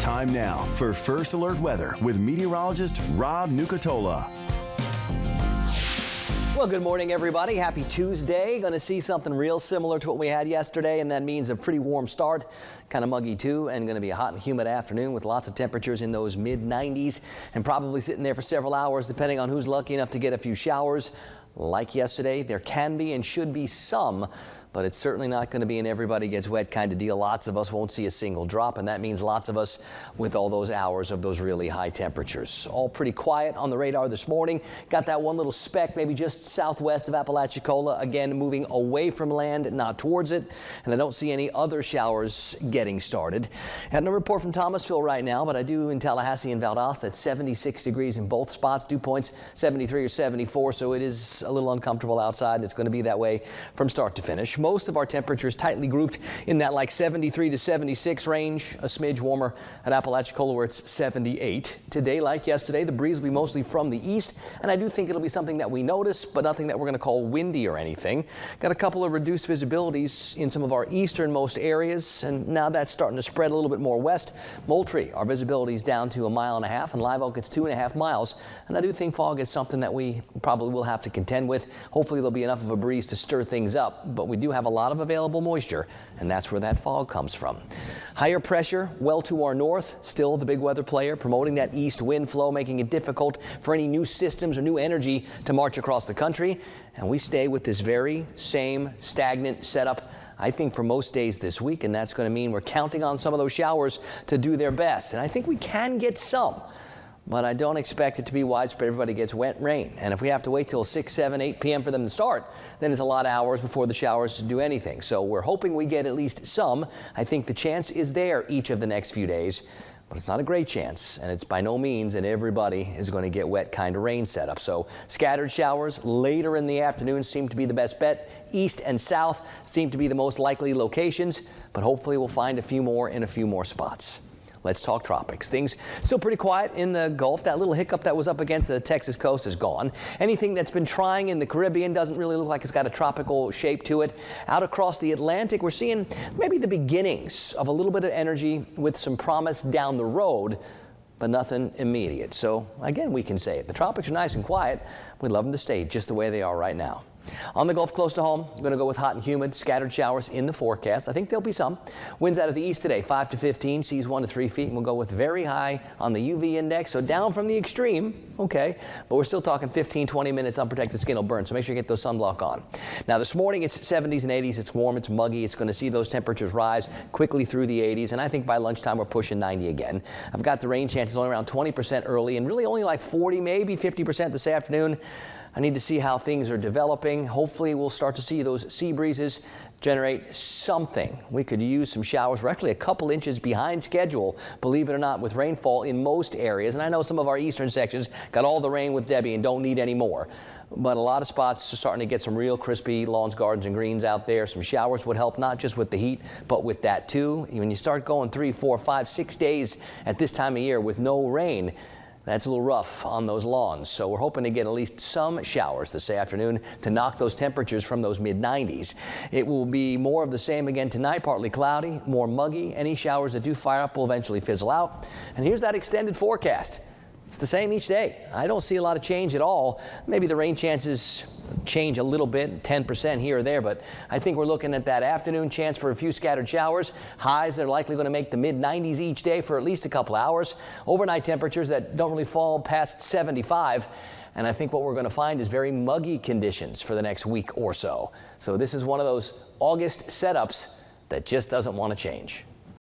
Time now for First Alert Weather with meteorologist Rob Nucatola. Well, good morning, everybody. Happy Tuesday. Going to see something real similar to what we had yesterday, and that means a pretty warm start, kind of muggy too, and going to be a hot and humid afternoon with lots of temperatures in those mid-90s and probably sitting there for several hours, depending on who's lucky enough to get a few showers. Like yesterday, there can be and should be some, but it's certainly not going to be an everybody gets wet kind of deal. Lots of us won't see a single drop, and that means lots of us with all those hours of those really high temperatures. All pretty quiet on the radar this morning. Got that one little speck maybe just southwest of Apalachicola, again moving away from land, not towards it, and I don't see any other showers getting started. Had no report from Thomasville right now, but I do in Tallahassee and Valdosta at 76 degrees in both spots. Dew points 73 or 74, so it is a little uncomfortable outside, and it's going to be that way from start to finish. Most of our temperatures tightly grouped in that like 73 to 76 range, a smidge warmer at Apalachicola where it's 78. Today, like yesterday, the breeze will be mostly from the east, and I do think it'll be something that we notice, but nothing that we're going to call windy or anything. Got a couple of reduced visibilities in some of our easternmost areas, and now that's starting to spread a little bit more west. Moultrie, our visibility is down to 1.5 miles, and Live Oak, it's 2.5 miles, and I do think fog is something that we probably will have to contend with. Hopefully there'll be enough of a breeze to stir things up, but we do have a lot of available moisture, and that's where that fog comes from. Higher pressure well to our north, still the big weather player, promoting that east wind flow, making it difficult for any new systems or new energy to march across the country, and we stay with this very same stagnant setup I think for most days this week, and that's going to mean we're counting on some of those showers to do their best, and I think we can get some. But I don't expect it to be widespread. Everybody gets wet rain. And if we have to wait till 6, 7, 8 p.m. for them to start, then it's a lot of hours before the showers do anything. So we're hoping we get at least some. I think the chance is there each of the next few days, but it's not a great chance. And it's by no means and everybody is going to get wet kind of rain setup. So scattered showers later in the afternoon seem to be the best bet. East and south seem to be the most likely locations, but hopefully we'll find a few more in a few more spots. Let's talk tropics. Things still pretty quiet in the Gulf. That little hiccup that was up against the Texas coast is gone. Anything that's been trying in the Caribbean doesn't really look like it's got a tropical shape to it. Out across the Atlantic, we're seeing maybe the beginnings of a little bit of energy with some promise down the road, but nothing immediate. So again, we can say it. The tropics are nice and quiet. We love them to stay just the way they are right now. On the Gulf close to home, I'm going to go with hot and humid, scattered showers in the forecast. I think there'll be some. Winds out of the east today, 5 to 15, seas 1 to 3 feet, and we'll go with very high on the UV index, so down from the extreme, okay, but we're still talking 15, 20 minutes, unprotected skin will burn, so make sure you get those sunblock on. Now this morning it's 70s and 80s, it's warm, it's muggy, it's going to see those temperatures rise quickly through the 80s, and I think by lunchtime we're pushing 90 again. I've got the rain chances only around 20% early, and really only like 40, maybe 50% this afternoon. I need to see how things are developing. Hopefully we'll start to see those sea breezes generate something. We could use some showers. We're actually a couple inches behind schedule, believe it or not, with rainfall in most areas. And I know some of our eastern sections got all the rain with Debbie and don't need any more. But a lot of spots are starting to get some real crispy lawns, gardens, and greens out there. Some showers would help, not just with the heat, but with that too. When you start going 3, 4, 5, 6 days at this time of year with no rain, that's a little rough on those lawns, so we're hoping to get at least some showers this afternoon to knock those temperatures from those mid-90s. It will be more of the same again tonight, partly cloudy, more muggy. Any showers that do fire up will eventually fizzle out. And here's that extended forecast. It's the same each day. I don't see a lot of change at all. Maybe the rain chances change a little bit, 10% here or there, but I think we're looking at that afternoon chance for a few scattered showers. Highs that are likely going to make the mid-90s each day for at least a couple hours. Overnight temperatures that don't really fall past 75. And I think what we're going to find is very muggy conditions for the next week or so. So this is one of those August setups that just doesn't want to change.